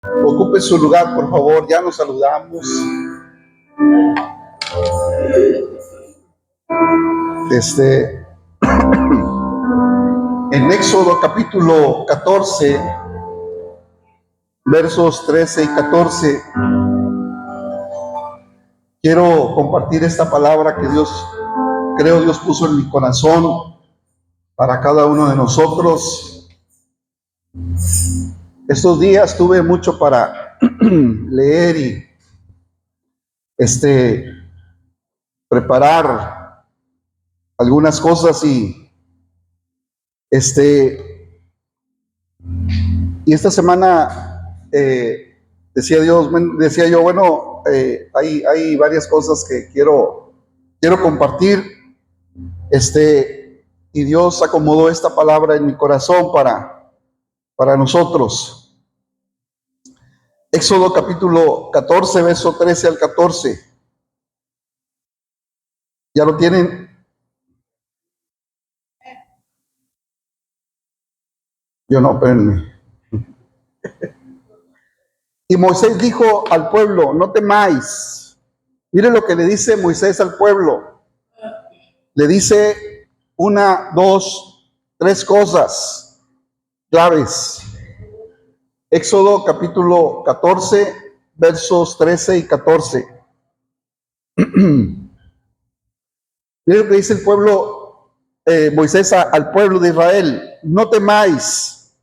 Ocupe su lugar, por favor, ya nos saludamos. Este, en Éxodo capítulo 14, versos 13 y 14, quiero compartir esta palabra que Dios puso en mi corazón para cada uno de nosotros. Estos días tuve mucho para leer y preparar algunas cosas y esta semana decía yo, bueno, hay varias cosas que quiero compartir, y Dios acomodó esta palabra en mi corazón para nosotros. Éxodo capítulo 14, verso 13 al 14. ¿Ya lo tienen? Yo no, espérenme. Y Moisés dijo al pueblo, no temáis. Mire lo que le dice Moisés al pueblo. Le dice una, dos, tres cosas claves. Éxodo capítulo 14, versos 13 y 14. Mire lo que dice el pueblo, Moisés al pueblo de Israel. No temáis,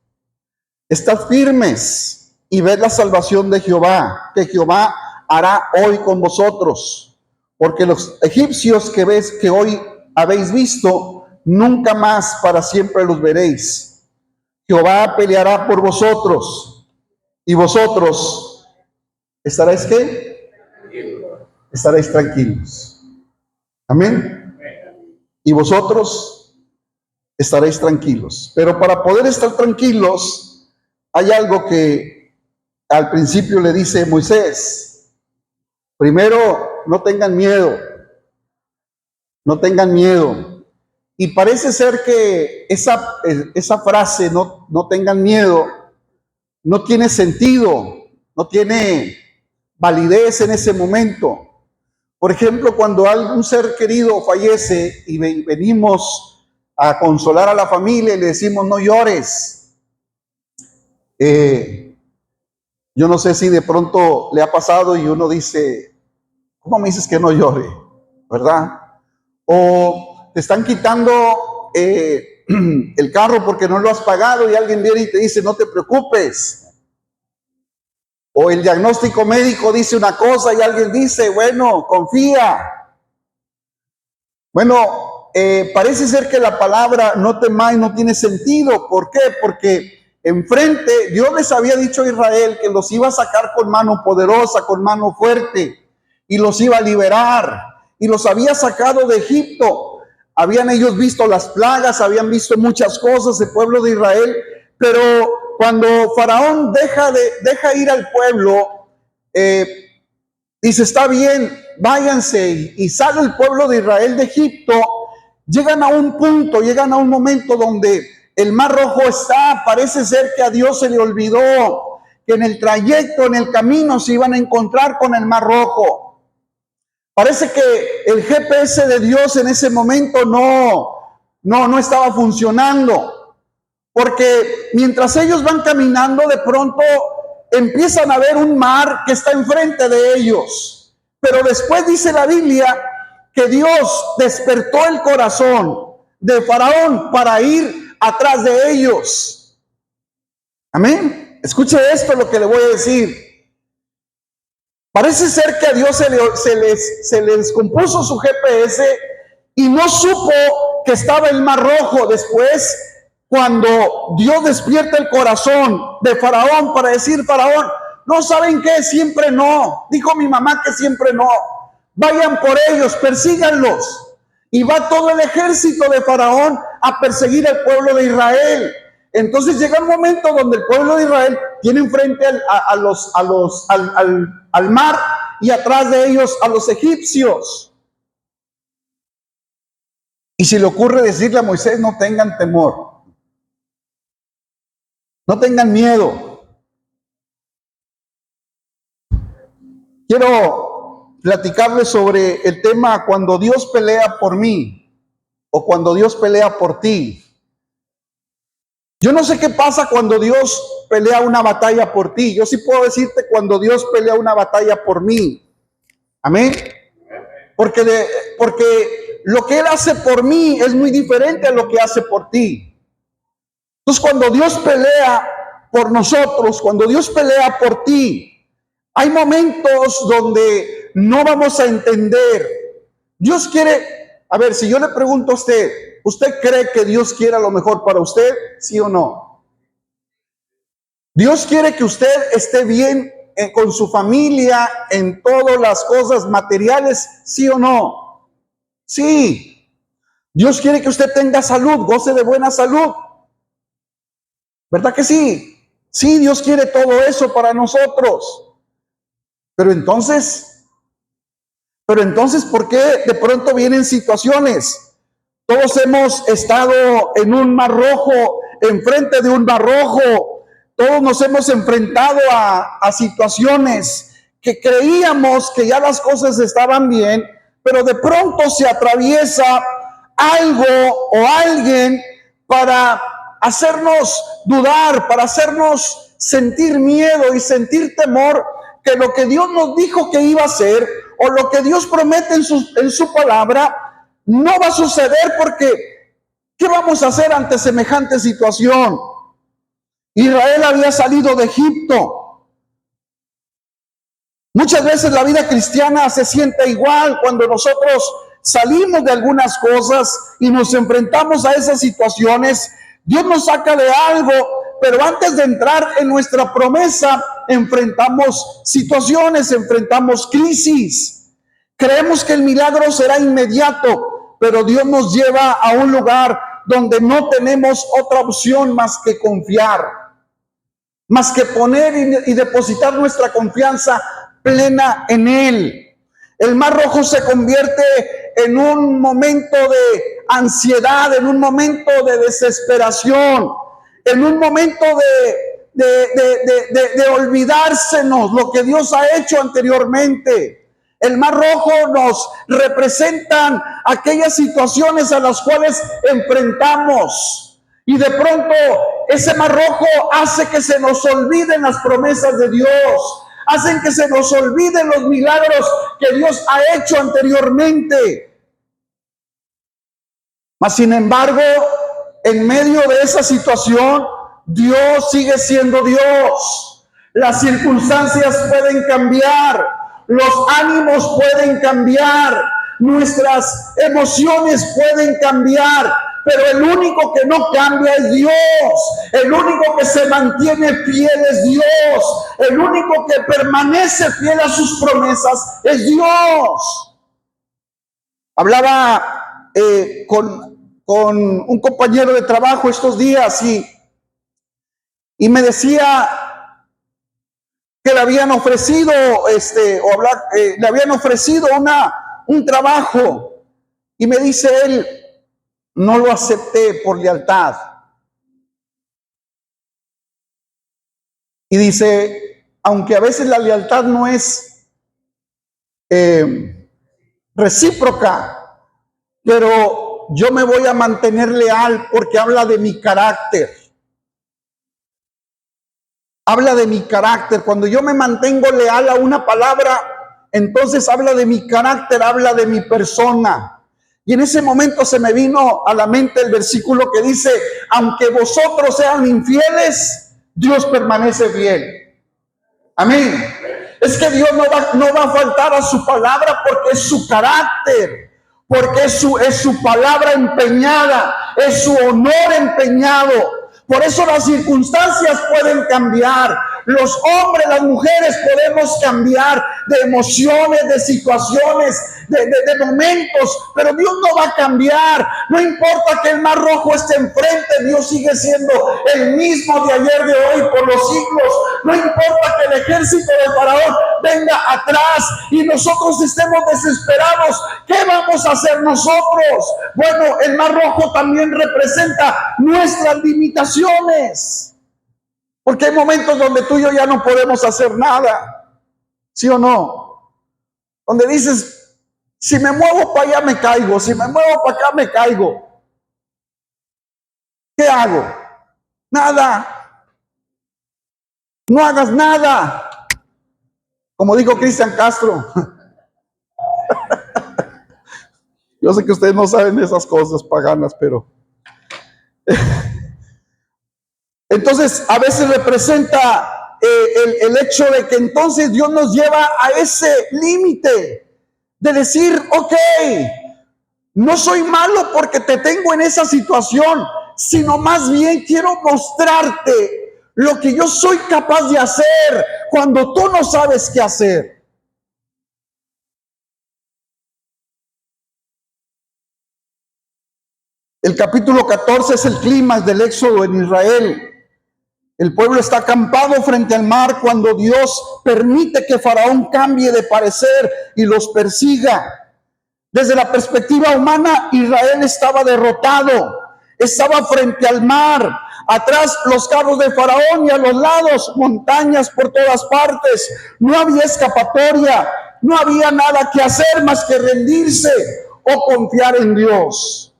estad firmes y ved la salvación de Jehová, que Jehová hará hoy con vosotros. Porque los egipcios que hoy habéis visto, nunca más para siempre los veréis. Jehová peleará por vosotros y vosotros estaréis ¿qué? Estaréis tranquilos. Amén. Y vosotros estaréis tranquilos. Pero para poder estar tranquilos, hay algo que al principio le dice Moisés. Primero, no tengan miedo. No tengan miedo. Y parece ser que esa frase, no tengan miedo, no tiene sentido, no tiene validez en ese momento. Por ejemplo, cuando algún ser querido fallece y venimos a consolar a la familia y le decimos no llores, yo no sé si de pronto le ha pasado y uno dice, ¿cómo me dices que no llore? ¿Verdad? O te están quitando el carro porque no lo has pagado y alguien viene y te dice no te preocupes. O el diagnóstico médico dice una cosa y alguien dice, bueno, confía. Bueno, parece ser que la palabra no temáis no tiene sentido. ¿Por qué? Porque enfrente Dios les había dicho a Israel que los iba a sacar con mano poderosa, con mano fuerte, y los iba a liberar, y los había sacado de Egipto. Habían ellos visto las plagas, habían visto muchas cosas, el pueblo de Israel, pero cuando Faraón deja ir al pueblo, dice, está bien, váyanse, y sale el pueblo de Israel de Egipto. Llegan a un punto, llegan a un momento donde el mar rojo está, parece ser que a Dios se le olvidó que en el trayecto, en el camino se iban a encontrar con el mar rojo. Parece que el GPS de Dios en ese momento no estaba funcionando, porque mientras ellos van caminando, de pronto empiezan a ver un mar que está enfrente de ellos. Pero después dice la Biblia que Dios despertó el corazón de Faraón para ir atrás de ellos. Amén. Escuche esto lo que le voy a decir. Parece ser que a Dios se le descompuso su GPS y no supo que estaba el mar rojo. Después, cuando Dios despierta el corazón de Faraón para decir, Faraón, no saben qué, siempre no. Dijo mi mamá que siempre no. Vayan por ellos, persíganlos. Y va todo el ejército de Faraón a perseguir al pueblo de Israel. Entonces llega un momento donde el pueblo de Israel tiene enfrente al mar y atrás de ellos a los egipcios. Y se le ocurre decirle a Moisés, no tengan temor, no tengan miedo. Quiero platicarles sobre el tema cuando Dios pelea por mí o cuando Dios pelea por ti. Yo no sé qué pasa cuando Dios pelea una batalla por ti. Yo sí puedo decirte cuando Dios pelea una batalla por mí. Amén. Porque lo que Él hace por mí es muy diferente a lo que hace por ti. Entonces, cuando Dios pelea por nosotros, cuando Dios pelea por ti, hay momentos donde no vamos a entender. Dios quiere, a ver, si yo le pregunto a usted, ¿usted cree que Dios quiere lo mejor para usted? ¿Sí o no? Dios quiere que usted esté bien con su familia, en todas las cosas materiales, ¿sí o no? Sí. Dios quiere que usted tenga salud, goce de buena salud. ¿Verdad que sí? Sí, Dios quiere todo eso para nosotros. Pero entonces, ¿por qué de pronto vienen situaciones? Todos hemos estado en un mar rojo, enfrente de un mar rojo. Todos nos hemos enfrentado a situaciones que creíamos que ya las cosas estaban bien, pero de pronto se atraviesa algo o alguien para hacernos dudar, para hacernos sentir miedo y sentir temor que lo que Dios nos dijo que iba a hacer o lo que Dios promete en su palabra no va a suceder, porque ¿qué vamos a hacer ante semejante situación? Israel había salido de Egipto. Muchas veces la vida cristiana se siente igual cuando nosotros salimos de algunas cosas y nos enfrentamos a esas situaciones. Dios nos saca de algo, pero antes de entrar en nuestra promesa, enfrentamos situaciones, enfrentamos crisis. Creemos que el milagro será inmediato, pero Dios nos lleva a un lugar donde no tenemos otra opción más que confiar, más que poner y depositar nuestra confianza plena en Él. El mar rojo se convierte en un momento de ansiedad, en un momento de desesperación, en un momento de olvidársenos lo que Dios ha hecho anteriormente. El mar rojo nos representan aquellas situaciones a las cuales enfrentamos. Y de pronto ese mar rojo hace que se nos olviden las promesas de Dios. Hacen que se nos olviden los milagros que Dios ha hecho anteriormente. Mas sin embargo, en medio de esa situación, Dios sigue siendo Dios. Las circunstancias pueden cambiar, los ánimos pueden cambiar, nuestras emociones pueden cambiar, pero el único que no cambia es Dios. El único que se mantiene fiel es Dios. El único que permanece fiel a sus promesas es Dios. Hablaba con un compañero de trabajo estos días y me decía que le habían ofrecido le habían ofrecido un trabajo, y me dice él: no lo acepté por lealtad. Y dice, aunque a veces la lealtad no es recíproca, pero yo me voy a mantener leal porque habla de mi carácter. Habla de mi carácter. Cuando yo me mantengo leal a una palabra, entonces habla de mi carácter, habla de mi persona. Y en ese momento se me vino a la mente el versículo que dice: aunque vosotros sean infieles, Dios permanece fiel. Amén. Es que Dios no va a faltar a su palabra, porque es su carácter, porque es su palabra empeñada, es su honor empeñado. Por eso las circunstancias pueden cambiar. Los hombres, las mujeres podemos cambiar de emociones, de situaciones, de momentos, pero Dios no va a cambiar. No importa que el mar rojo esté enfrente, Dios sigue siendo el mismo de ayer, de hoy, por los siglos. No importa que el ejército de Faraón venga atrás y nosotros estemos desesperados. ¿Qué vamos a hacer nosotros? Bueno, el mar rojo también representa nuestras limitaciones. Porque hay momentos donde tú y yo ya no podemos hacer nada. ¿Sí o no? donde dices, si me muevo para allá me caigo, si me muevo para acá me caigo. ¿Qué hago? Nada. No hagas nada. Como dijo Cristian Castro. Yo sé que ustedes no saben esas cosas paganas, pero... Entonces, a veces representa el hecho de que entonces Dios nos lleva a ese límite de decir, ok, no soy malo porque te tengo en esa situación, sino más bien quiero mostrarte lo que yo soy capaz de hacer cuando tú no sabes qué hacer. El capítulo 14 es el clímax del éxodo en Israel. El pueblo está acampado frente al mar cuando Dios permite que Faraón cambie de parecer y los persiga. Desde la perspectiva humana, Israel estaba derrotado, estaba frente al mar, atrás los carros de Faraón y a los lados montañas por todas partes. No había escapatoria, no había nada que hacer más que rendirse o confiar en Dios.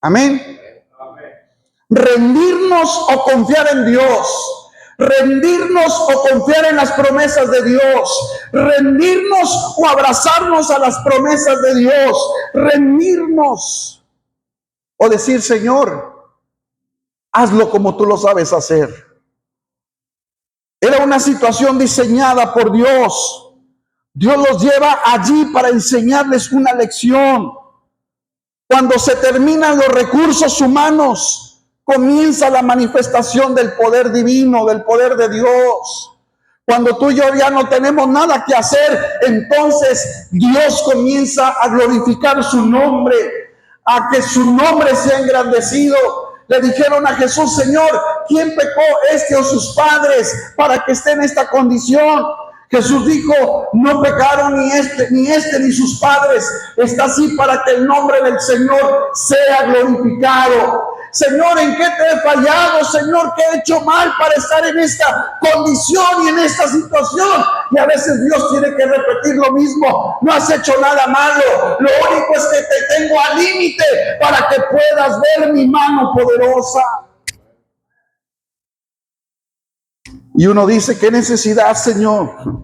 Amén. Rendirnos o confiar en Dios, rendirnos o confiar en las promesas de Dios, rendirnos o abrazarnos a las promesas de Dios, rendirnos o decir, Señor, hazlo como tú lo sabes hacer. Era una situación diseñada por Dios. Dios los lleva allí para enseñarles una lección. Cuando se terminan los recursos humanos, comienza la manifestación del poder divino, del poder de Dios. Cuando tú y yo ya no tenemos nada que hacer, entonces Dios comienza a glorificar su nombre, a que su nombre sea engrandecido. Le dijeron a Jesús, Señor, ¿quién pecó, este o sus padres, para que esté en esta condición? Jesús dijo, no pecaron ni este ni sus padres. Está así para que el nombre del Señor sea glorificado. Señor, ¿en qué te he fallado? Señor, ¿qué he hecho mal para estar en esta condición y en esta situación? Y a veces Dios tiene que repetir lo mismo. No has hecho nada malo. Lo único es que te tengo al límite para que puedas ver mi mano poderosa. Y uno dice, ¿qué necesidad, Señor?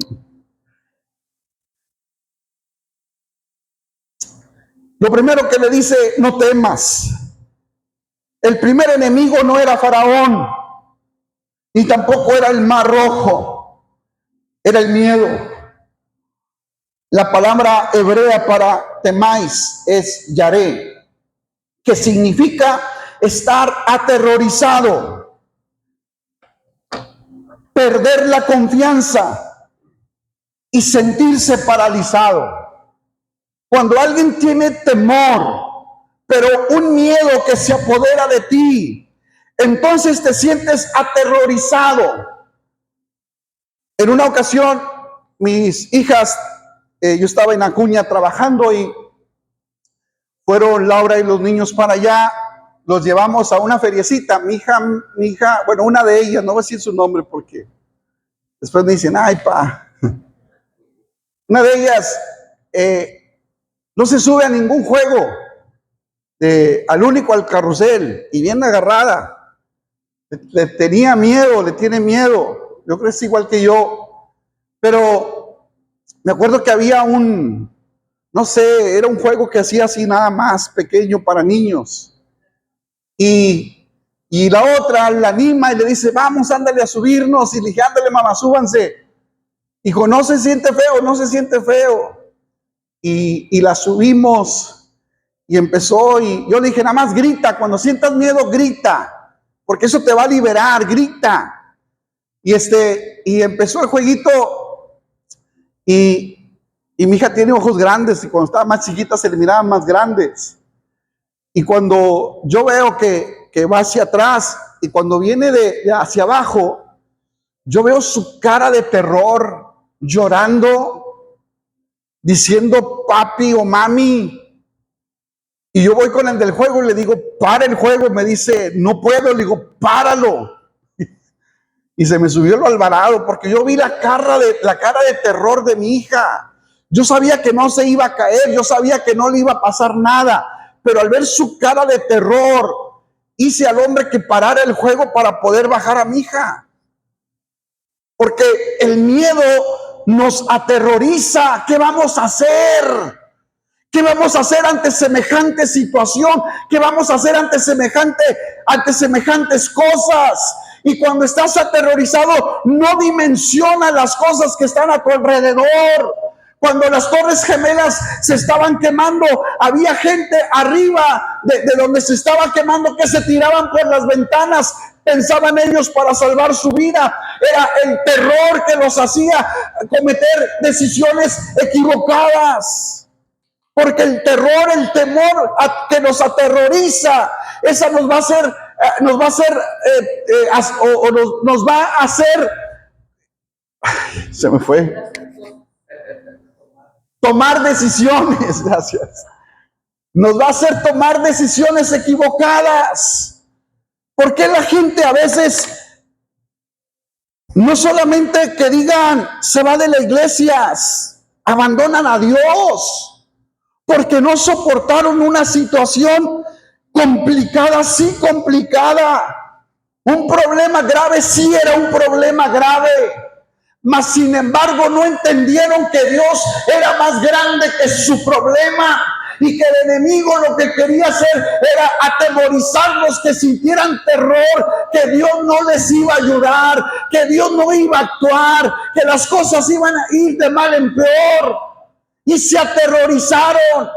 Lo primero que le dice, no temas. El primer enemigo no era Faraón, ni tampoco era el Mar Rojo, era el miedo. La palabra hebrea para temáis es yaré, que significa estar aterrorizado, perder la confianza y sentirse paralizado. Cuando alguien tiene temor, pero un miedo que se apodera de ti, entonces te sientes aterrorizado. En una ocasión, mis hijas, yo estaba en Acuña trabajando y fueron Laura y los niños para allá. Los llevamos a una feriecita. Mi hija, bueno, una de ellas, no voy a decir su nombre porque después me dicen, ay, pa. Una de ellas no se sube a ningún juego, al único al carrusel, y bien agarrada. Le tenía miedo, le tiene miedo. Yo creo que es igual que yo. Pero me acuerdo que había no sé, era un juego que hacía así nada más, pequeño para niños. Y la otra la anima y le dice, vamos, ándale a subirnos. Y le dije, ándale, mamá, súbanse. Dijo, no se siente feo, no se siente feo. Y la subimos y empezó. Y yo le dije, nada más grita, cuando sientas miedo, grita, porque eso te va a liberar, grita. Y empezó el jueguito. Y mi hija tiene ojos grandes y cuando estaba más chiquita se le miraban más grandes. Y cuando yo veo que va hacia atrás y cuando viene de hacia abajo, yo veo su cara de terror, llorando, diciendo papi o mami. Y yo voy con el del juego y le digo, para el juego. Me dice, no puedo. Le digo, páralo. Y se me subió el alvarado porque yo vi la cara de terror de mi hija. Yo sabía que no se iba a caer, yo sabía que no le iba a pasar nada, pero al ver su cara de terror, hice al hombre que parara el juego para poder bajar a mi hija. Porque el miedo nos aterroriza. ¿Qué vamos a hacer? ¿Qué vamos a hacer ante semejante situación? ¿Qué vamos a hacer ante semejantes cosas? Y cuando estás aterrorizado, no dimensionas las cosas que están a tu alrededor. Cuando las Torres Gemelas se estaban quemando, había gente arriba de donde se estaba quemando que se tiraban por las ventanas. Pensaban ellos para salvar su vida. Era el terror que los hacía cometer decisiones equivocadas. Porque el terror, el temor que nos aterroriza, esa nos va a hacer, se me fue, tomar decisiones, gracias. Nos va a hacer tomar decisiones equivocadas. ¿Por qué la gente a veces, no solamente que digan, se va de la iglesia, abandonan a Dios? Porque no soportaron una situación complicada, sí complicada. Un problema grave, sí era un problema grave. Mas sin embargo no entendieron que Dios era más grande que su problema. Y que el enemigo lo que quería hacer era atemorizarlos, que sintieran terror, que Dios no les iba a ayudar, que Dios no iba a actuar, que las cosas iban a ir de mal en peor. Y se aterrorizaron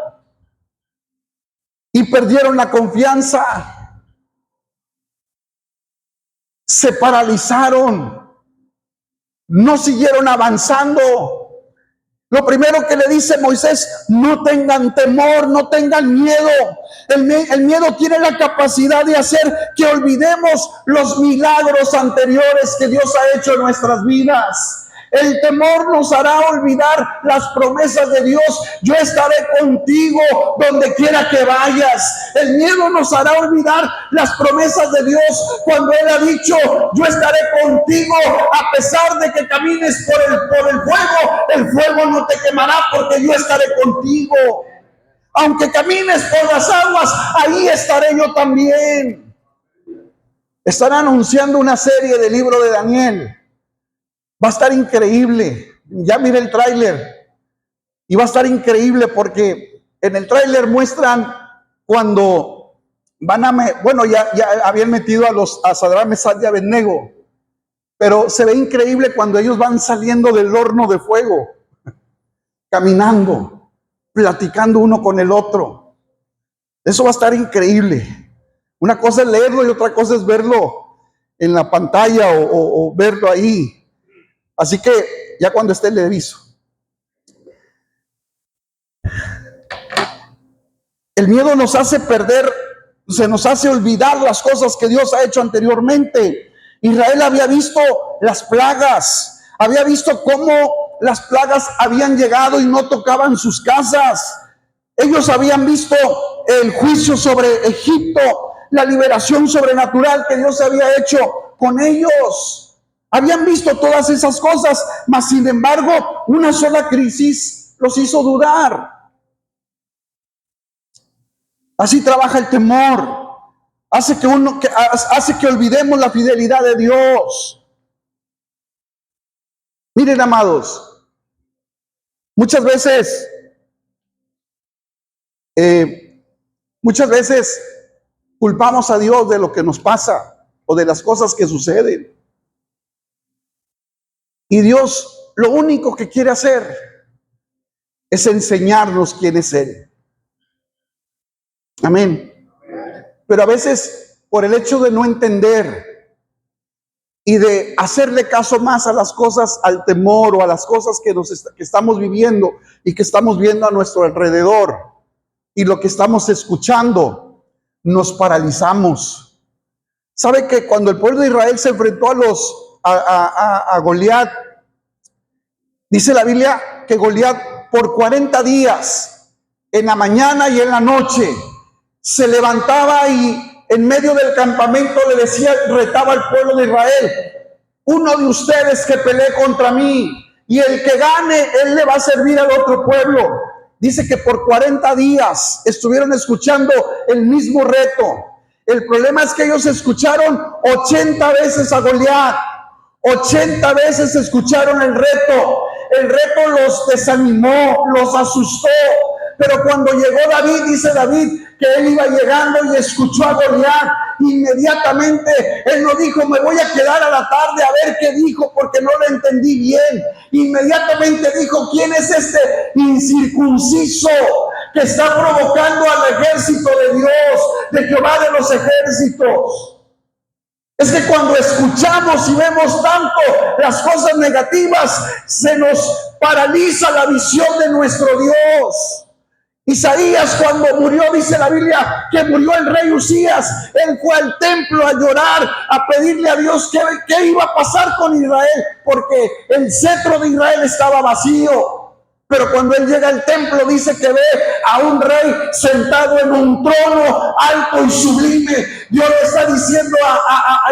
y perdieron la confianza. Se paralizaron, no siguieron avanzando. Lo primero que le dice Moisés: no tengan temor, no tengan miedo. El miedo tiene la capacidad de hacer que olvidemos los milagros anteriores que Dios ha hecho en nuestras vidas. El temor nos hará olvidar las promesas de Dios. Yo estaré contigo donde quiera que vayas. El miedo nos hará olvidar las promesas de Dios cuando Él ha dicho: yo estaré contigo a pesar de que camines por el fuego no te quemará, porque yo estaré contigo. Aunque camines por las aguas, ahí estaré yo también. Están anunciando una serie del libro de Daniel. Va a estar increíble. Ya miré el tráiler y va a estar increíble porque en el tráiler muestran cuando van ya habían metido a Sadrach, Mesach y Abednego, pero se ve increíble cuando ellos van saliendo del horno de fuego, caminando, platicando uno con el otro. Eso va a estar increíble. Una cosa es leerlo y otra cosa es verlo en la pantalla o verlo ahí. Así que ya cuando esté le aviso. El miedo nos hace perder, se nos hace olvidar las cosas que Dios ha hecho anteriormente. Israel había visto las plagas, había visto cómo las plagas habían llegado y no tocaban sus casas. Ellos habían visto el juicio sobre Egipto, la liberación sobrenatural que Dios había hecho con ellos. Habían visto todas esas cosas, mas sin embargo, una sola crisis los hizo dudar. Así trabaja el temor. Hace que olvidemos la fidelidad de Dios. Miren, amados, muchas veces culpamos a Dios de lo que nos pasa o de las cosas que suceden. Y Dios lo único que quiere hacer es enseñarnos quién es Él. Amén. Pero a veces, por el hecho de no entender y de hacerle caso más a las cosas, al temor o a las cosas que estamos viviendo y que estamos viendo a nuestro alrededor y lo que estamos escuchando, nos paralizamos. ¿Sabe que cuando el pueblo de Israel se enfrentó a Goliat, dice la Biblia que Goliat por 40 días, en la mañana y en la noche, se levantaba y en medio del campamento le decía, retaba al pueblo de Israel: uno de ustedes que pelee contra mí, y el que gane, él le va a servir al otro pueblo. Dice que por 40 días estuvieron escuchando el mismo reto. El problema es que ellos escucharon 80 veces a Goliat. 80 veces escucharon el reto. El reto los desanimó, los asustó. Pero cuando llegó David, dice David que él iba llegando y escuchó a Goliat. Inmediatamente él no dijo, me voy a quedar a la tarde a ver qué dijo porque no lo entendí bien. Inmediatamente dijo, ¿quién es este incircunciso que está provocando al ejército de Dios, de Jehová de los ejércitos? Es que cuando escuchamos y vemos tanto las cosas negativas, se nos paraliza la visión de nuestro Dios. Isaías, cuando murió, dice la Biblia que murió el rey Usías, él fue al templo a llorar, a pedirle a Dios qué iba a pasar con Israel, porque el cetro de Israel estaba vacío. Pero cuando él llega al templo, dice que ve a un rey sentado en un trono alto y sublime. Dios le está diciendo a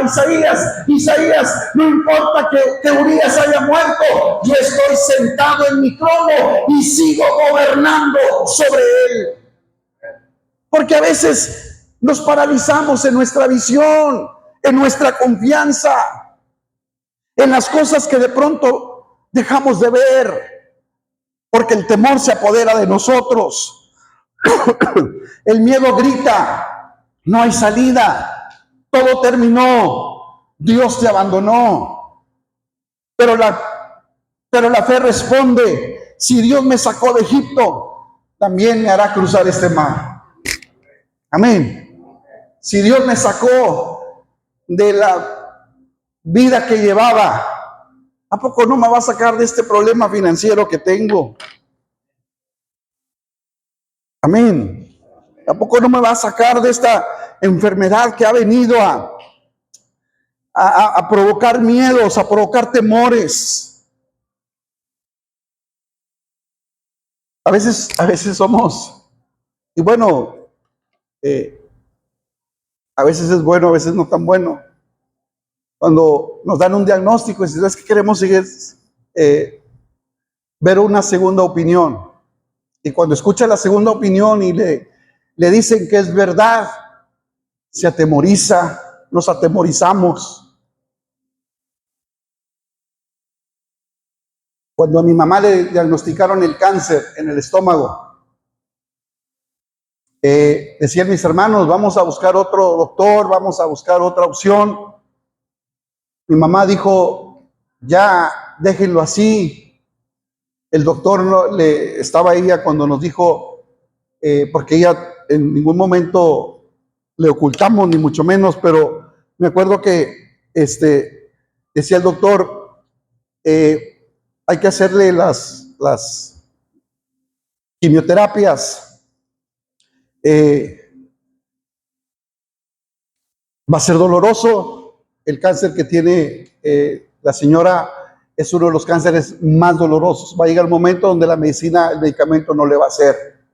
Isaías, no importa que Urías haya muerto, yo estoy sentado en mi trono y sigo gobernando sobre él. Porque a veces nos paralizamos en nuestra visión, en nuestra confianza, en las cosas que de pronto dejamos de ver. Porque el temor se apodera de nosotros. El miedo grita, no hay salida, todo terminó, Dios te abandonó. Pero la fe responde, si Dios me sacó de Egipto, también me hará cruzar este mar. Amén. Si Dios me sacó de la vida que llevaba, ¿a poco no me va a sacar de este problema financiero que tengo? Amén. ¿A poco no me va a sacar de esta enfermedad que ha venido a provocar miedos, a provocar temores? A veces somos, y bueno, a veces es bueno, a veces no tan bueno. Cuando nos dan un diagnóstico y es que queremos seguir, ver una segunda opinión. Y cuando escucha la segunda opinión y le dicen que es verdad, se atemoriza, nos atemorizamos. Cuando a mi mamá le diagnosticaron el cáncer en el estómago, decían mis hermanos, vamos a buscar otro doctor, vamos a buscar otra opción. Mi mamá dijo, ya, déjenlo así. El doctor no, estaba ella cuando nos dijo, porque ella en ningún momento le ocultamos, ni mucho menos, pero me acuerdo que decía el doctor, hay que hacerle las quimioterapias, va a ser doloroso. El cáncer que tiene la señora es uno de los cánceres más dolorosos. Va a llegar el momento donde la medicina, el medicamento no le va a hacer.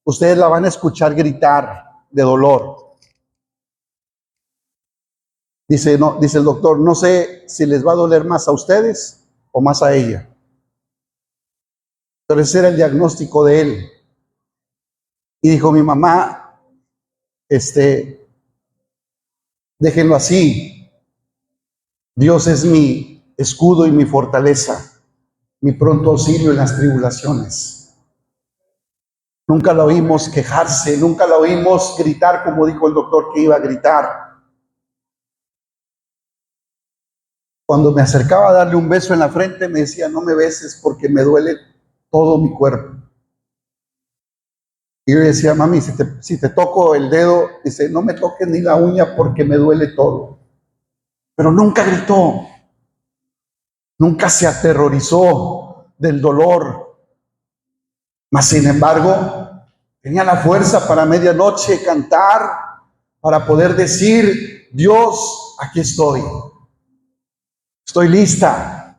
Ustedes la van a escuchar gritar de dolor. Dice el doctor, no sé si les va a doler más a ustedes o más a ella. Pero ese era el diagnóstico de él. Y dijo mi mamá, déjenlo así. Dios es mi escudo y mi fortaleza, mi pronto auxilio en las tribulaciones. Nunca la oímos quejarse, nunca la oímos gritar como dijo el doctor que iba a gritar. Cuando me acercaba a darle un beso en la frente, me decía, no me beses porque me duele todo mi cuerpo. Y yo decía, mami, si te toco el dedo, dice, no me toques ni la uña porque me duele todo. Pero nunca gritó, nunca se aterrorizó del dolor. Mas, sin embargo, tenía la fuerza para medianoche cantar, para poder decir, Dios, aquí estoy. Estoy lista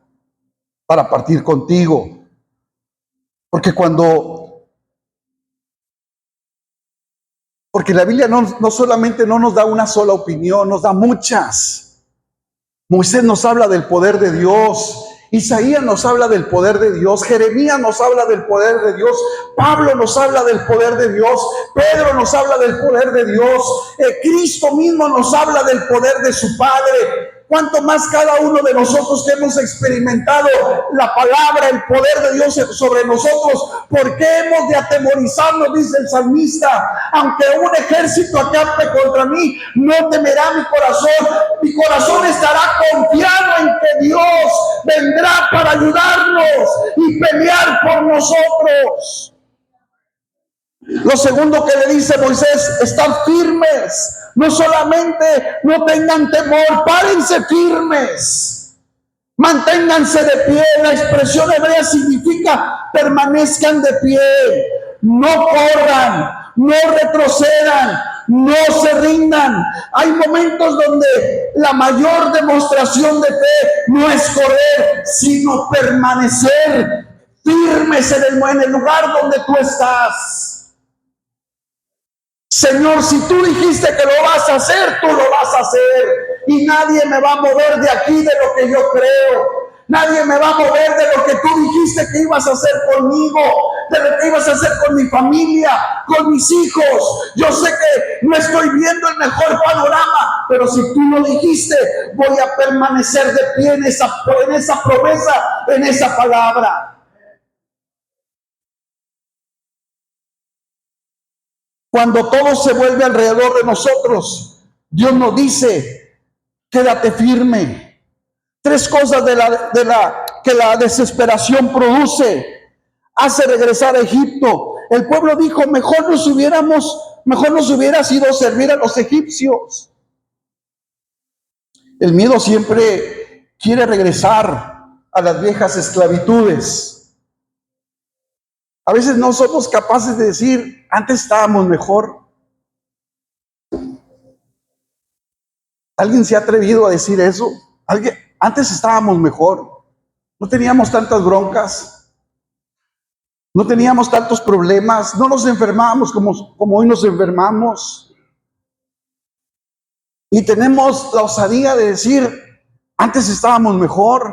para partir contigo. Porque la Biblia no solamente no nos da una sola opinión, nos da muchas. Moisés nos habla del poder de Dios. Isaías nos habla del poder de Dios. Jeremías nos habla del poder de Dios. Pablo nos habla del poder de Dios. Pedro nos habla del poder de Dios. Cristo mismo nos habla del poder de su Padre. Cuanto más cada uno de nosotros que hemos experimentado la palabra, el poder de Dios sobre nosotros, ¿por qué hemos de atemorizarnos? Dice el salmista: aunque un ejército acampe contra mí, no temerá mi corazón. Mi corazón estará confiado en que Dios vendrá para ayudarnos y pelear por nosotros. Lo segundo que le dice Moisés: están firmes. No solamente no tengan temor, párense firmes. Manténganse de pie. La expresión hebrea significa permanezcan de pie. No corran, no retrocedan, no se rindan. Hay momentos donde la mayor demostración de fe no es correr, sino permanecer firmes en el lugar donde tú estás. Señor, si tú dijiste que lo vas a hacer, tú lo vas a hacer. Y nadie me va a mover de aquí de lo que yo creo. Nadie me va a mover de lo que tú dijiste que ibas a hacer conmigo, de lo que ibas a hacer con mi familia, con mis hijos. Yo sé que no estoy viendo el mejor panorama, pero si tú lo dijiste, voy a permanecer de pie en esa promesa, en esa palabra. Cuando todo se vuelve alrededor de nosotros, Dios nos dice: quédate firme. Tres cosas que la desesperación produce. Hace regresar a Egipto. El pueblo dijo: mejor nos hubiera sido servir a los egipcios. El miedo siempre quiere regresar a las viejas esclavitudes. A veces no somos capaces de decir: antes estábamos mejor. ¿Alguien se ha atrevido a decir eso? Antes estábamos mejor. No teníamos tantas broncas. No teníamos tantos problemas. No nos enfermábamos como hoy nos enfermamos. Y tenemos la osadía de decir: antes estábamos mejor.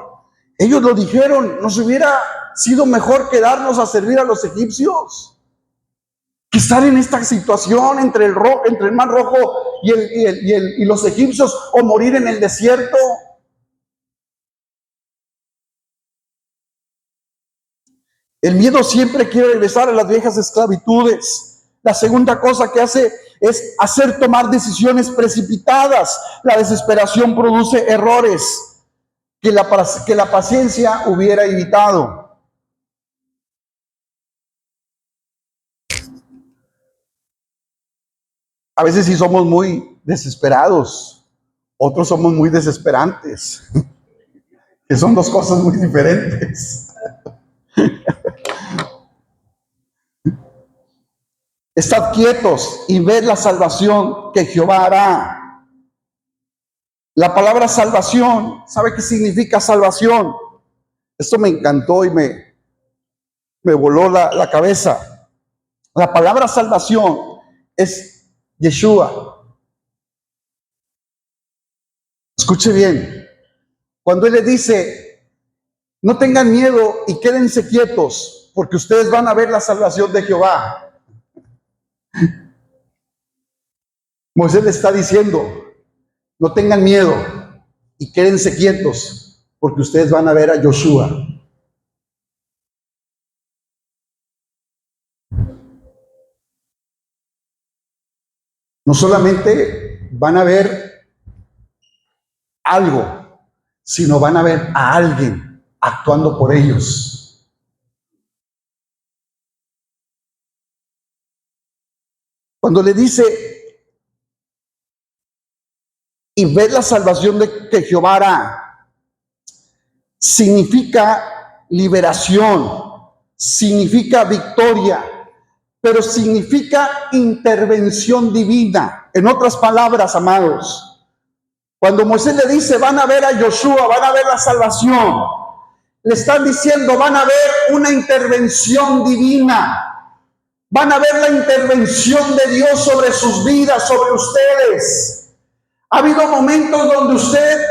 Ellos lo dijeron: nos hubiera sido mejor quedarnos a servir a los egipcios que estar en esta situación entre el Mar Rojo y los egipcios, o morir en el desierto. El miedo siempre quiere regresar a las viejas esclavitudes. La segunda cosa que hace es hacer tomar decisiones precipitadas. La desesperación produce errores que la paciencia hubiera evitado. A veces sí somos muy desesperados, otros somos muy desesperantes, que son dos cosas muy diferentes. Estad quietos y ved la salvación que Jehová hará. La palabra salvación, ¿sabe qué significa salvación? Esto me encantó y me voló la cabeza. La palabra salvación es Yeshua. Escuche bien. Cuando Él le dice: no tengan miedo y quédense quietos, porque ustedes van a ver la salvación de Jehová. Moisés le está diciendo: no tengan miedo y quédense quietos, porque ustedes van a ver a Yoshua. No solamente van a ver algo, sino van a ver a alguien actuando por ellos. Cuando le dice: y ved la salvación que Jehová hará, significa liberación, significa victoria, pero significa intervención divina. En otras palabras, amados, cuando Moisés le dice: van a ver a Yoshua, van a ver la salvación, le están diciendo: van a ver una intervención divina, van a ver la intervención de Dios sobre sus vidas, sobre ustedes. Ha habido momentos donde usted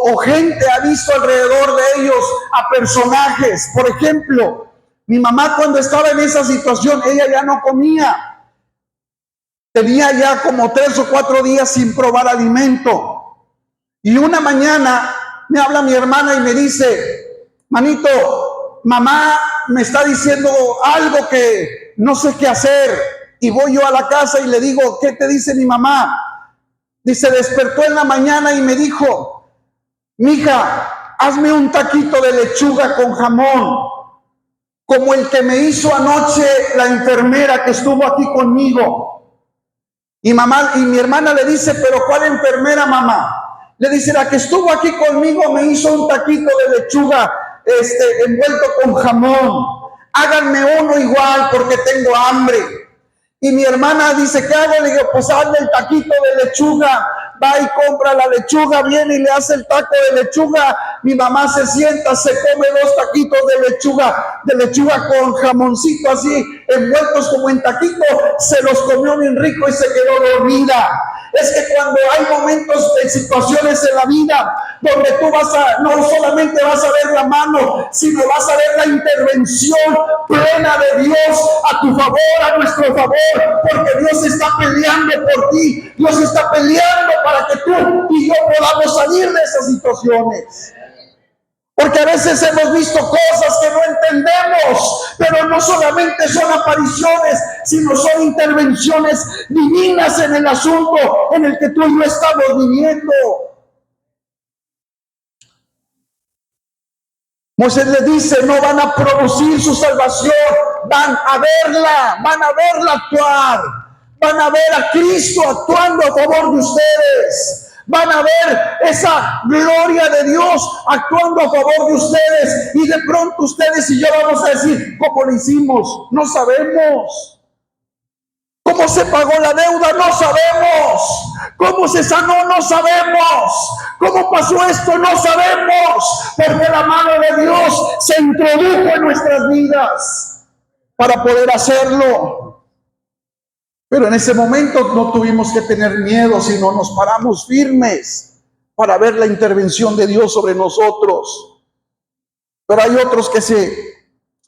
o gente ha visto alrededor de ellos a personajes. Por ejemplo, mi mamá cuando estaba en esa situación, ella ya no comía. Tenía ya como 3 o 4 días sin probar alimento. Y una mañana me habla mi hermana y me dice: manito, mamá me está diciendo algo que no sé qué hacer. Y voy yo a la casa y le digo: ¿qué te dice mi mamá? Dice: despertó en la mañana y me dijo: mija, hazme un taquito de lechuga con jamón, como el que me hizo anoche la enfermera que estuvo aquí conmigo. Y mi hermana le dice: pero ¿cuál enfermera, mamá? Le dice: la que estuvo aquí conmigo me hizo un taquito de lechuga envuelto con jamón. Háganme uno igual porque tengo hambre. Y mi hermana dice: ¿qué hago? Le digo: pues hazle el taquito de lechuga. Va y compra la lechuga, viene y le hace el taco de lechuga. Mi mamá se sienta, se come 2 taquitos de lechuga con jamoncito así, envueltos como en taquito. Se los comió bien rico y se quedó dormida. Es que cuando hay momentos de situaciones en la vida donde tú no solamente vas a ver la mano, sino vas a ver la intervención plena de Dios a tu favor, a nuestro favor, porque Dios está peleando por ti, Dios está peleando para que tú y yo podamos salir de esas situaciones. Porque a veces hemos visto cosas que no entendemos, pero no solamente son apariciones, sino son intervenciones divinas en el asunto en el que tú y yo estamos viviendo. Moisés le dice: no van a producir su salvación, van a verla actuar, van a ver a Cristo actuando a favor de ustedes. Van a ver esa gloria de Dios actuando a favor de ustedes. Y de pronto ustedes y yo vamos a decir: ¿cómo lo hicimos? No sabemos. ¿Cómo se pagó la deuda? No sabemos. ¿Cómo se sanó? No sabemos. ¿Cómo pasó esto? No sabemos. Porque la mano de Dios se introdujo en nuestras vidas para poder hacerlo. Pero en ese momento no tuvimos que tener miedo, sino nos paramos firmes para ver la intervención de Dios sobre nosotros. Pero hay otros que se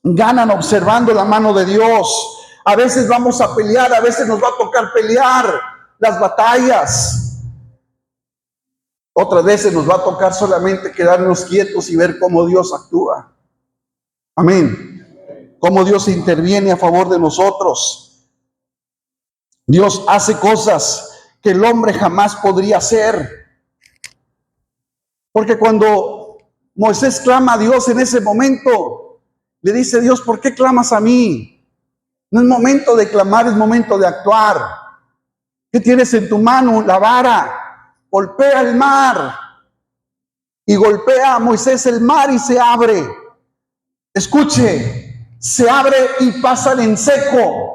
ganan observando la mano de Dios. A veces vamos a pelear, a veces nos va a tocar pelear las batallas. Otras veces nos va a tocar solamente quedarnos quietos y ver cómo Dios actúa. Amén. Cómo Dios interviene a favor de nosotros. Dios hace cosas que el hombre jamás podría hacer. Porque cuando Moisés clama a Dios en ese momento, le dice: Dios, ¿por qué clamas a mí? No es momento de clamar, es momento de actuar. ¿Qué tienes en tu mano? La vara. Golpea el mar. Y golpea a Moisés el mar y se abre. Escuche, se abre y pasan en seco.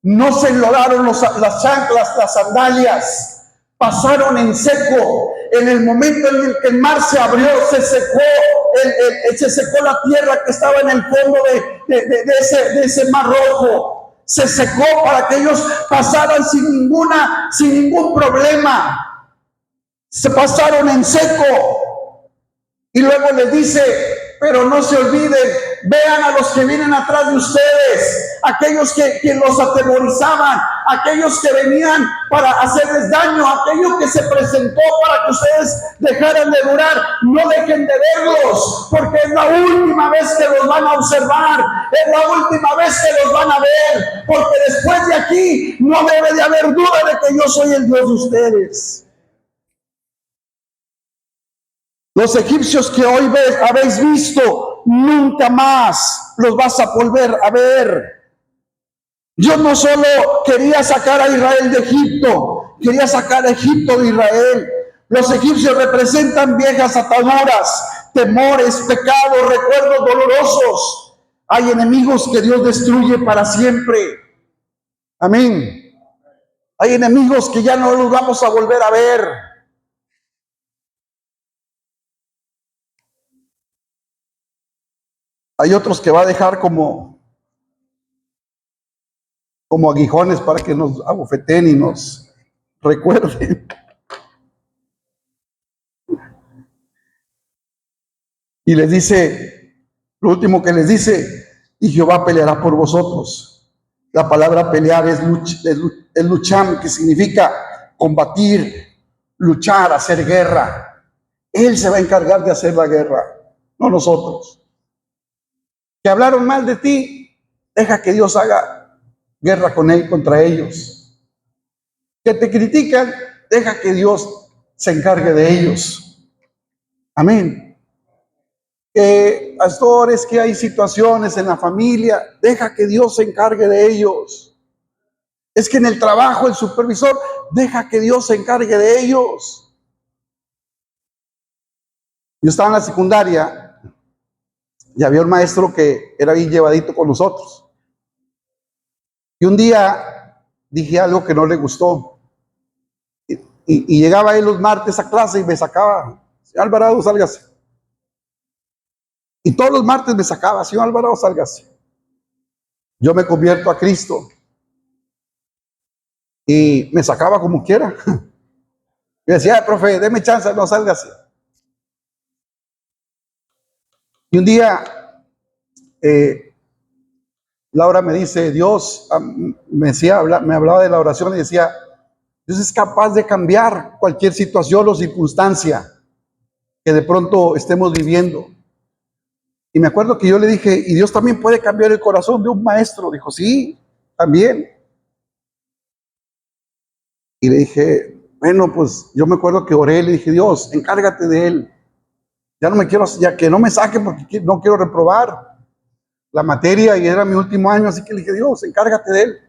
No se enlodaron las chanclas, las sandalias, pasaron en seco. En el momento en el que el mar se abrió, se secó la tierra que estaba en el fondo de ese mar rojo. Se secó para que ellos pasaran sin ningún problema. Se pasaron en seco. Y luego les dice: pero no se olviden, vean a los que vienen atrás de ustedes, aquellos que los atemorizaban, aquellos que venían para hacerles daño, aquellos que se presentó para que ustedes dejaran de durar. No dejen de verlos, porque es la última vez que los van a observar, es la última vez que los van a ver, porque después de aquí no debe de haber duda de que yo soy el Dios de ustedes. Los egipcios que hoy habéis visto, nunca más los vas a volver a ver. Dios no solo quería sacar a Israel de Egipto, quería sacar a Egipto de Israel. Los egipcios representan viejas ataduras, temores, pecados, recuerdos dolorosos. Hay enemigos que Dios destruye para siempre. Amén. Hay enemigos que ya no los vamos a volver a ver. Hay otros que va a dejar como aguijones para que nos abofeten y nos recuerden. Y les dice, lo último que les dice, y Jehová peleará por vosotros. La palabra pelear es lucham, que significa combatir, luchar, hacer guerra. Él se va a encargar de hacer la guerra, no nosotros. Que hablaron mal de ti, deja que Dios haga guerra contra ellos. Que te critican, deja que Dios se encargue de ellos. Amén. Que pastores, que hay situaciones en la familia, deja que Dios se encargue de ellos. Es que en el trabajo el supervisor, deja que Dios se encargue de ellos. Yo estaba en la secundaria y había un maestro que era bien llevadito con nosotros. Y un día dije algo que no le gustó. Y llegaba él los martes a clase y me sacaba, señor Alvarado, sálgase. Y todos los martes me sacaba, señor Alvarado, sálgase. Yo me convierto a Cristo. Y me sacaba como quiera. Y decía, profe, déme chance, no, sálgase. Y un día, Laura me dice, Dios, me hablaba de la oración y decía, Dios es capaz de cambiar cualquier situación o circunstancia que de pronto estemos viviendo. Y me acuerdo que yo le dije, y Dios también puede cambiar el corazón de un maestro. Dijo, sí, también. Y le dije, bueno, pues yo me acuerdo que oré, le dije, Dios, encárgate de él. Ya no me quiero, ya que no me saque porque no quiero reprobar la materia y era mi último año, así que le dije, Dios, encárgate de él.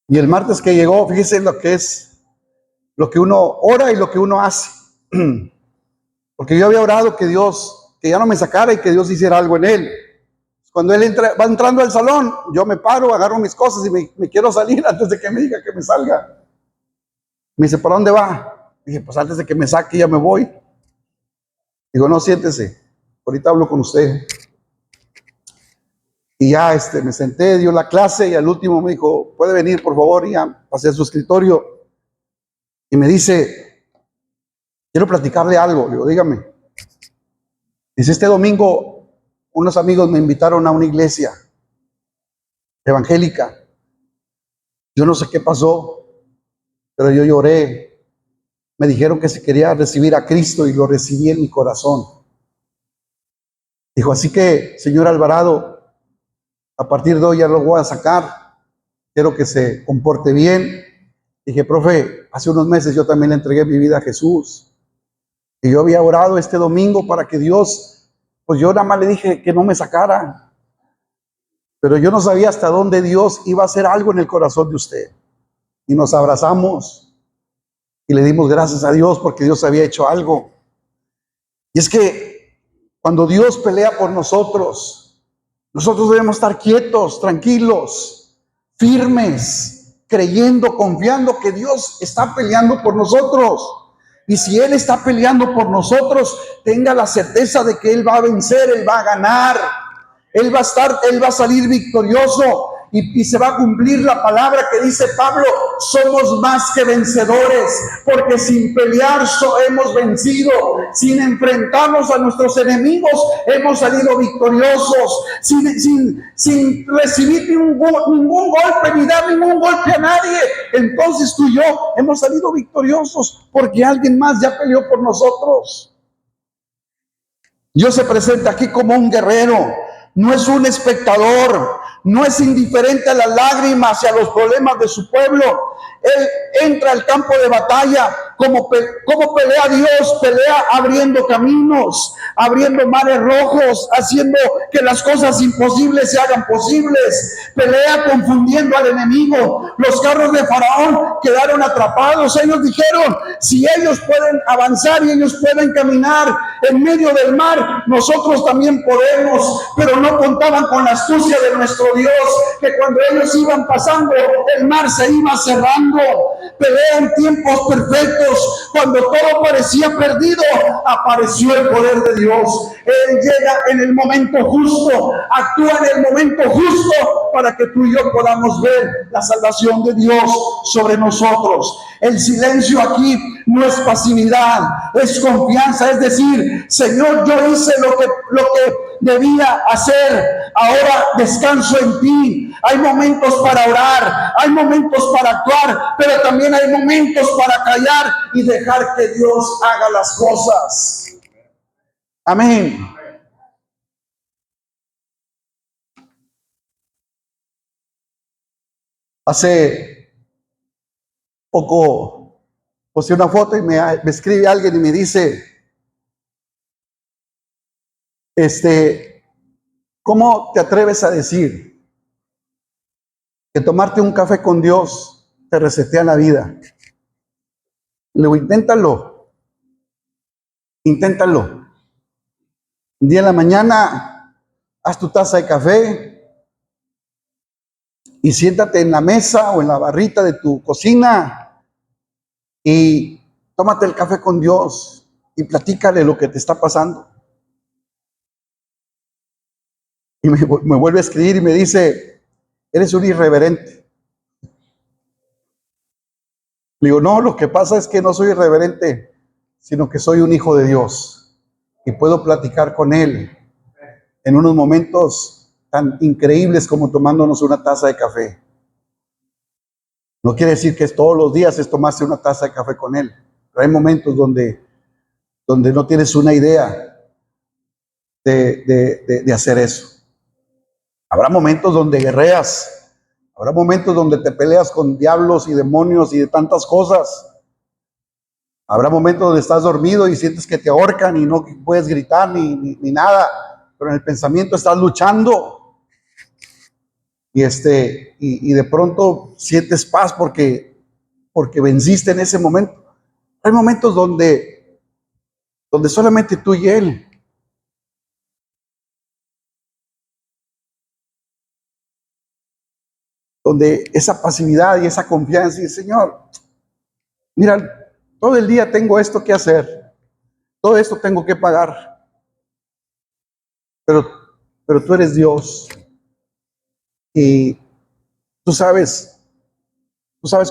Y el martes que llegó, fíjese lo que es, lo que uno ora y lo que uno hace. Porque yo había orado que Dios, que ya no me sacara y que Dios hiciera algo en él. Cuando él va entrando al salón, yo me paro, agarro mis cosas y me quiero salir antes de que me diga que me salga. Me dice, ¿para dónde va? Dije, pues antes de que me saque ya me voy. Digo, no, siéntese, ahorita hablo con usted. Y ya me senté, dio la clase y al último me dijo, ¿puede venir por favor? Y ya pasé a su escritorio y me dice, quiero platicarle algo. Digo, dígame. Dice, este domingo unos amigos me invitaron a una iglesia evangélica. Yo no sé qué pasó, pero yo lloré. Me dijeron que si quería recibir a Cristo y lo recibí en mi corazón. Dijo, así que, señor Alvarado, a partir de hoy ya lo voy a sacar. Quiero que se comporte bien. Dije, profe, hace unos meses yo también le entregué mi vida a Jesús. Y yo había orado este domingo para que Dios, pues yo nada más le dije que no me sacara. Pero yo no sabía hasta dónde Dios iba a hacer algo en el corazón de usted. Y nos abrazamos y le dimos gracias a Dios porque Dios había hecho algo. Y es que cuando Dios pelea por nosotros debemos estar quietos, tranquilos, firmes, creyendo, confiando que Dios está peleando por nosotros. Y si Él está peleando por nosotros, tenga la certeza de que Él va a vencer, Él va a ganar. Él va a salir victorioso y se va a cumplir la palabra que dice Pablo, somos más que vencedores, porque sin pelear hemos vencido, sin enfrentarnos a nuestros enemigos hemos salido victoriosos, sin recibir ningún golpe, ni dar ningún golpe a nadie. Entonces tú y yo hemos salido victoriosos, porque alguien más ya peleó por nosotros. Dios se presenta aquí como un guerrero. No es un espectador, no es indiferente a las lágrimas y a los problemas de su pueblo. Él entra al campo de batalla. ¿Cómo pelea Dios? Pelea abriendo caminos, abriendo mares rojos, haciendo que las cosas imposibles se hagan posibles. Pelea confundiendo al enemigo. Los carros de Faraón quedaron atrapados. Ellos dijeron, si ellos pueden avanzar y ellos pueden caminar en medio del mar, nosotros también podemos. Pero no contaban con la astucia de nuestro Dios, que cuando ellos iban pasando, el mar se iba cerrando. pelea en tiempos perfectos. Cuando todo parecía perdido, apareció el poder de Dios. Él llega en el momento justo, actúa en el momento justo para que tú y yo podamos ver la salvación de Dios sobre nosotros. El silencio aquí no es pasividad, es confianza. Es decir, Señor, yo hice lo que debía hacer, ahora descanso en ti. Hay momentos para orar, hay momentos para actuar, pero también hay momentos para callar y dejar que Dios haga las cosas. Amén. Hace poco posté una foto y me escribe alguien y me dice, ¿cómo te atreves a decir que tomarte un café con Dios te resetea la vida? Luego inténtalo. Un día en la mañana, haz tu taza de café y siéntate en la mesa o en la barrita de tu cocina y tómate el café con Dios y platícale lo que te está pasando. Y me vuelve a escribir y me dice, eres un irreverente. Le digo, no, lo que pasa es que no soy irreverente, sino que soy un hijo de Dios y puedo platicar con Él en unos momentos tan increíbles como tomándonos una taza de café. No quiere decir que todos los días es tomarse una taza de café con Él, pero hay momentos donde no tienes una idea de hacer eso. Habrá momentos donde guerreas, habrá momentos donde te peleas con diablos y demonios y de tantas cosas. Habrá momentos donde estás dormido y sientes que te ahorcan y no puedes gritar ni nada, pero en el pensamiento estás luchando. Y de pronto sientes paz porque venciste en ese momento. Hay momentos donde solamente tú y Él. Donde esa pasividad y esa confianza y Señor, mira, todo el día tengo esto que hacer, todo esto tengo que pagar, pero tú eres Dios y tú sabes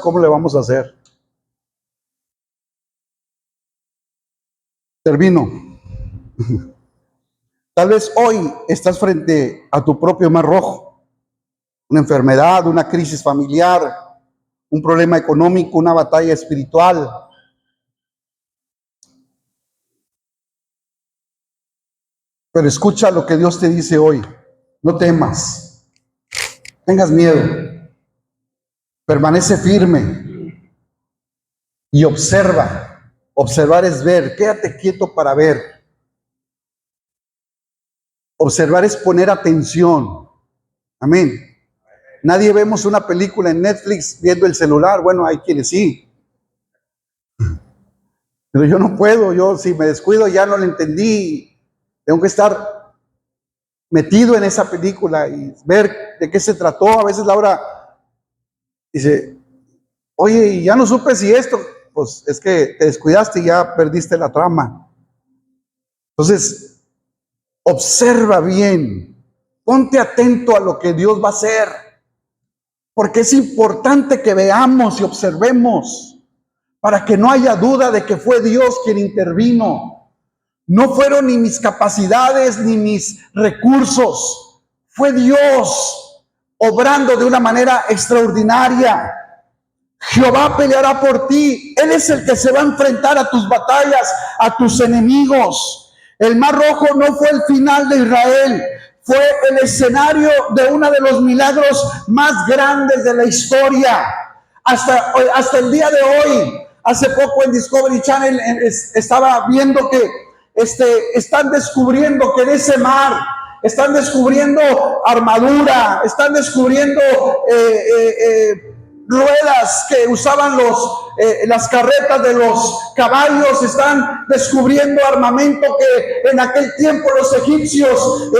cómo le vamos a hacer. Termino. Tal vez hoy estás frente a tu propio mar rojo. Una enfermedad, una crisis familiar, un problema económico, una batalla espiritual. Pero escucha lo que Dios te dice hoy. No temas, tengas miedo, permanece firme y observa. Observar es ver, quédate quieto para ver. Observar es poner atención. Amén. Nadie vemos una película en Netflix viendo el celular. Bueno, hay quienes sí. Pero yo no puedo. Yo si me descuido ya no lo entendí. Tengo que estar metido en esa película y ver de qué se trató. A veces Laura dice, oye, y ya no supe si esto. Pues es que te descuidaste y ya perdiste la trama. Entonces, observa bien. Ponte atento a lo que Dios va a hacer. Porque es importante que veamos y observemos para que no haya duda de que fue Dios quien intervino. No fueron ni mis capacidades ni mis recursos. Fue Dios obrando de una manera extraordinaria. Jehová peleará por ti. Él es el que se va a enfrentar a tus batallas, a tus enemigos. El Mar Rojo no fue el final de Israel. Fue el escenario de uno de los milagros más grandes de la historia. Hasta el día de hoy, hace poco en Discovery Channel estaba viendo que están descubriendo que en ese mar están descubriendo armadura, están descubriendo ruedas que usaban las carretas de los caballos, están descubriendo armamento que en aquel tiempo los egipcios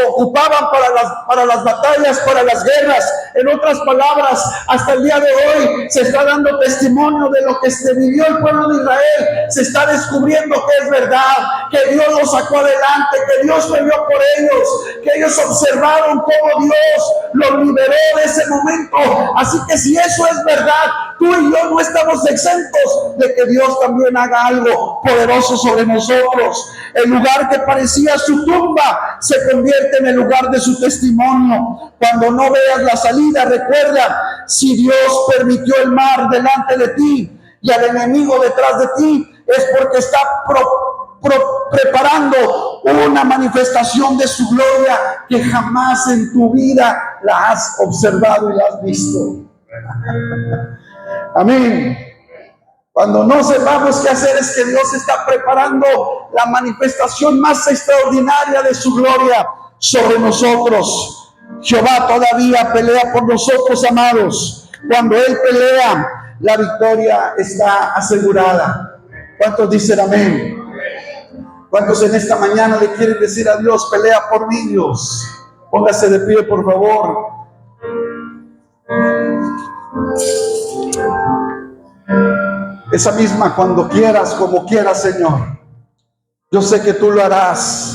ocupaban para las batallas, para las guerras. En otras palabras, hasta el día de hoy se está dando testimonio de lo que se vivió el pueblo de Israel. Se está descubriendo que es verdad, que Dios los sacó adelante, que Dios peleó por ellos, que ellos observaron cómo Dios los liberó de ese momento. Así que si eso es verdad, tú y yo no estamos exentos de que Dios también haga algo poderoso sobre nosotros. El lugar que parecía su tumba se convierte en el lugar de su testimonio. Cuando no veas la salida, recuerda, si Dios permitió el mar delante de ti y al enemigo detrás de ti, es porque está preparando una manifestación de su gloria que jamás en tu vida la has observado y la has visto. Amén. Cuando no sepamos qué hacer, es que Dios está preparando la manifestación más extraordinaria de su gloria sobre nosotros. Jehová todavía pelea por nosotros, amados. Cuando Él pelea, la victoria está asegurada. ¿Cuántos dicen amén? ¿Cuántos en esta mañana le quieren decir a Dios, pelea por mí, Dios? Póngase de pie, por favor. Esa misma cuando quieras, como quieras, Señor. Yo sé que tú lo harás.